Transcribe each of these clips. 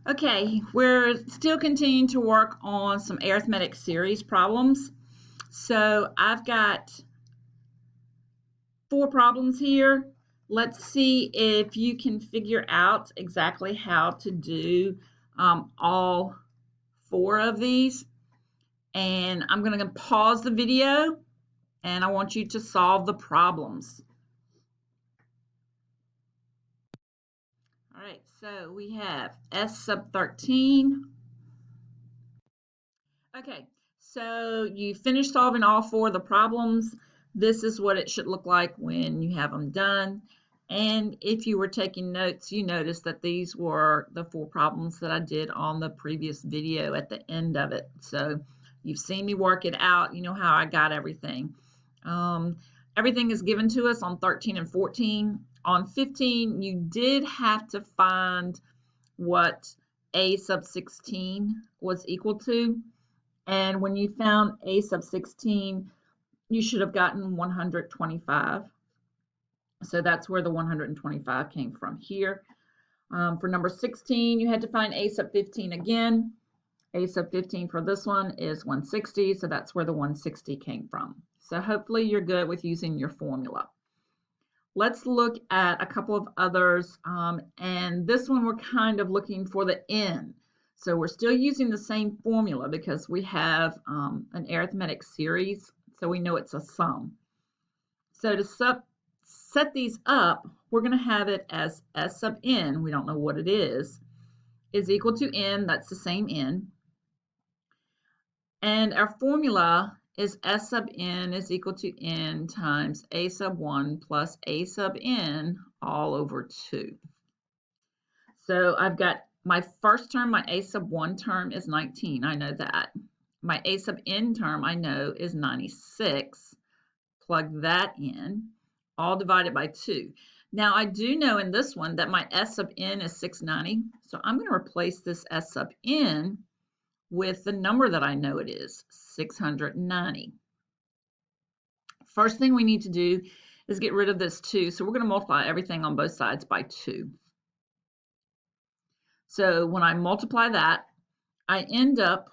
Okay, we're still continuing to work on some arithmetic series problems. So I've got 4 problems here. Let's see if you can figure out exactly how to do all 4 of these. And I'm going to pause the video and I want you to solve the problems. All right, so we have S sub 13. Okay, so you finished solving all 4 of the problems. This is what it should look like when you have them done. And if you were taking notes, you noticed that these were the 4 problems that I did on the previous video at the end of it. So you've seen me work it out. You know how I got everything. Everything is given to us on 13 and 14. On 15, you did have to find what a sub 16 was equal to. And when you found a sub 16, you should have gotten 125. So that's where the 125 came from here. For number 16, you had to find a sub 15 again. A sub 15 for this one is 160, so that's where the 160 came from. So hopefully you're good with using your formula. Let's look at a couple of others, and this one we're kind of looking for the n. So we're still using the same formula because we have an arithmetic series, so we know it's a sum. So to set these up, we're going to have it as S sub n, we don't know what it is equal to n, that's the same n. And our formula is S sub n is equal to n times a sub 1 plus a sub n all over 2. So I've got my first term, my a sub 1 term is 19. I know that. My a sub n term I know is 96. Plug that in, all divided by 2. Now I do know in this one that my S sub n is 690. So I'm going to replace this S sub n with the number that I know it is, 690. First thing we need to do is get rid of this 2. So we're going to multiply everything on both sides by 2. So when I multiply that, I end up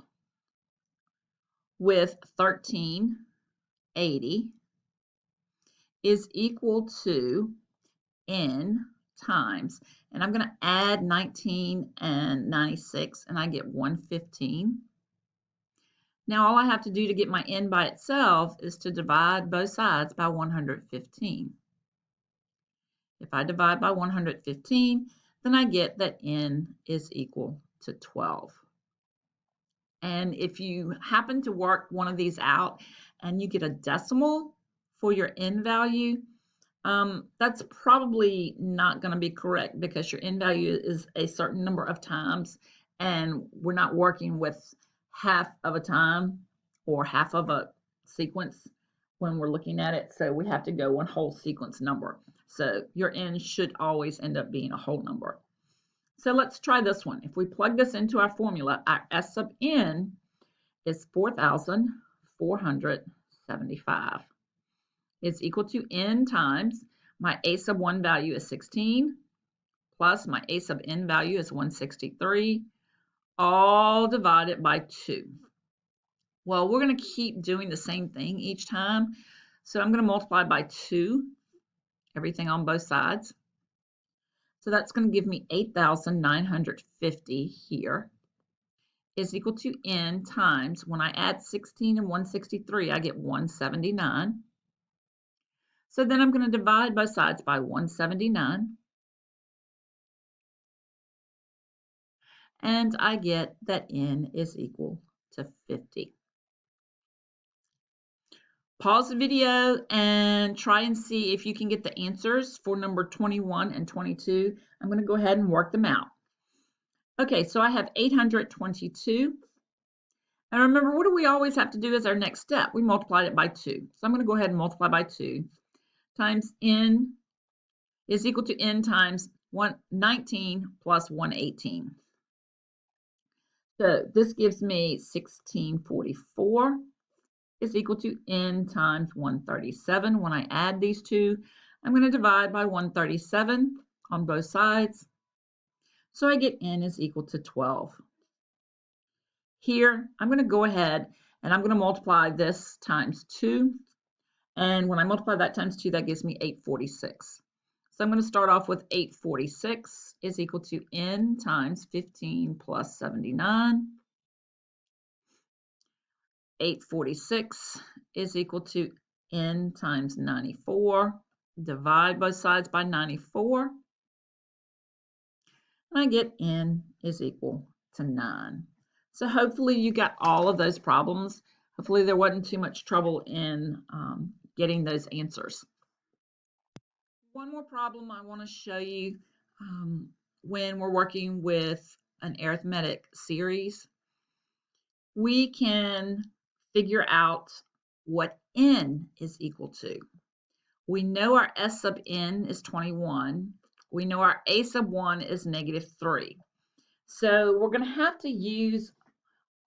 with 1380 is equal to n times, and I'm going to add 19 and 96, and I get 115. Now all I have to do to get my n by itself is to divide both sides by 115. If I divide by 115, then I get that n is equal to 12. And if you happen to work one of these out and you get a decimal for your n value, that's probably not going to be correct because your n value is a certain number of times, and we're not working with half of a time or half of a sequence when we're looking at it. So we have to go one whole sequence number. So your n should always end up being a whole number. So let's try this one. If we plug this into our formula, our S sub n is 4,475. It's equal to n times my a sub 1 value is 16 plus my a sub n value is 163, all divided by 2. Well, we're going to keep doing the same thing each time. So I'm going to multiply by 2, everything on both sides. So that's going to give me 8,950 here is equal to n times, when I add 16 and 163, I get 179. So then I'm going to divide both sides by 179. And I get that n is equal to 50. Pause the video and try and see if you can get the answers for number 21 and 22. I'm going to go ahead and work them out. Okay, so I have 822. And remember, what do we always have to do as our next step? We multiplied it by 2. So I'm going to go ahead and multiply by 2 times n is equal to n times 119 plus 118. So this gives me 1644 is equal to n times 137. When I add these two, I'm going to divide by 137 on both sides. So I get n is equal to 12. Here, I'm going to go ahead and I'm going to multiply this times 2. And when I multiply that times 2, that gives me 846. So I'm going to start off with 846 is equal to n times 15 plus 79. 846 is equal to n times 94. Divide both sides by 94. And I get n is equal to 9. So hopefully you got all of those problems. Hopefully there wasn't too much trouble in getting those answers. One more problem I want to show you when we're working with an arithmetic series. We can figure out what n is equal to. We know our s sub n is 21. We know our a sub 1 is -3. So we're going to have to use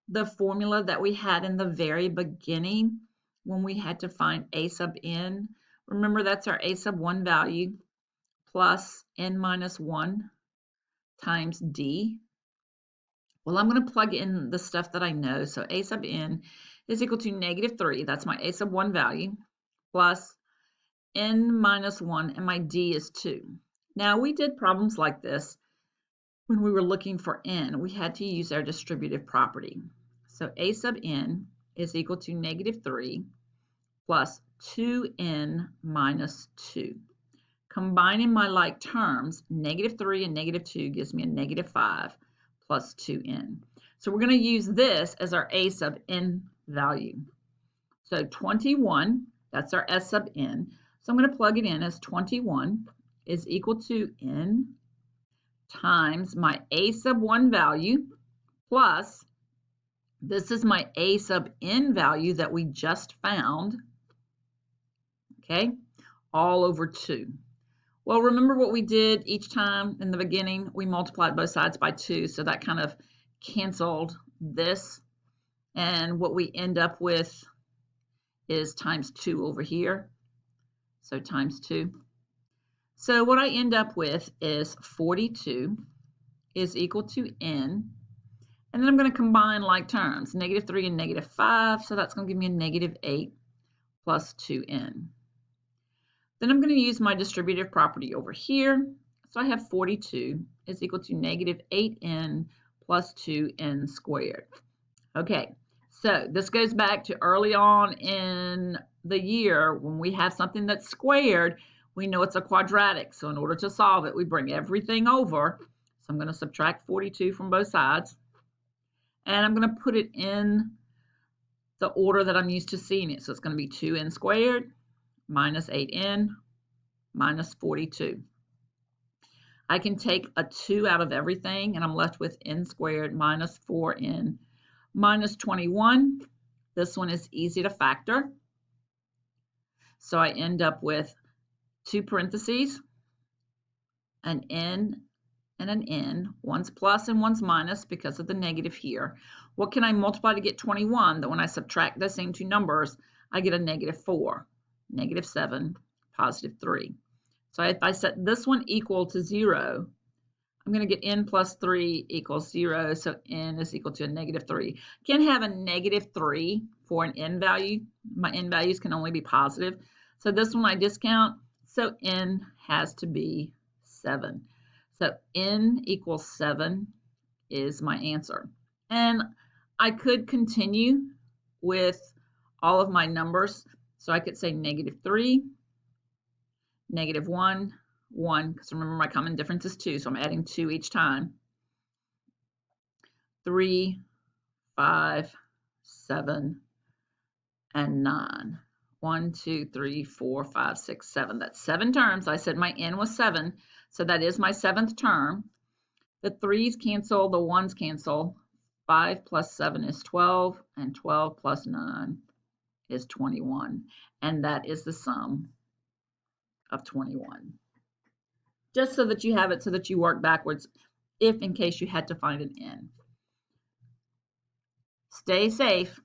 the formula that we had in the very beginning when we had to find a sub n. Remember, that's our a sub 1 value plus n minus 1 times d. Well, I'm going to plug in the stuff that I know. So a sub n is equal to -3. That's my a sub 1 value plus n minus 1, and my d is 2. Now, we did problems like this when we were looking for n. We had to use our distributive property. So a sub n is equal to -3 plus 2n minus 2. Combining my like terms, -3 and -2 gives me a -5 plus 2n. So we're going to use this as our a sub n value. So 21, that's our s sub n. So I'm going to plug it in as 21 is equal to n times my a sub 1 value plus, this is my a sub n value that we just found, okay, all over 2. Well, remember what we did each time in the beginning? We multiplied both sides by 2, so that kind of canceled this. And what we end up with is times 2 over here. So times 2. So what I end up with is 42 is equal to n. And then I'm going to combine like terms, -3 and -5. So that's going to give me a -8 plus 2n. Then I'm going to use my distributive property over here. So I have 42 is equal to -8n plus 2n squared. Okay, so this goes back to early on in the year when we have something that's squared, we know it's a quadratic. So in order to solve it, we bring everything over. So I'm going to subtract 42 from both sides. And I'm going to put it in the order that I'm used to seeing it. So it's going to be 2n squared minus 8n minus 42. I can take a 2 out of everything, and I'm left with n squared minus 4n minus 21. This one is easy to factor. So I end up with 2 parentheses, an n and an n. One's plus and one's minus because of the negative here. What can I multiply to get 21? That when I subtract those same two numbers, I get a -4, -7, +3. So if I set this one equal to 0, I'm going to get n plus 3 equals 0, so n is equal to a -3. Can't have a -3 for an n value. My n values can only be positive. So this one I discount, so n has to be 7. So n equals 7 is my answer. And I could continue with all of my numbers. So I could say -3, -1, 1, because remember my common difference is 2, so I'm adding 2 each time. 3, 5, 7, and 9. 1, 2, 3, 4, 5, 6, 7. That's 7 terms. I said my n was 7, so that is my 7th term. The 3's cancel, the 1's cancel. 5 plus 7 is 12, and 12 plus 9 is 21. And that is the sum of 21. Just so that you have it so that you work backwards if in case you had to find an n. Stay safe.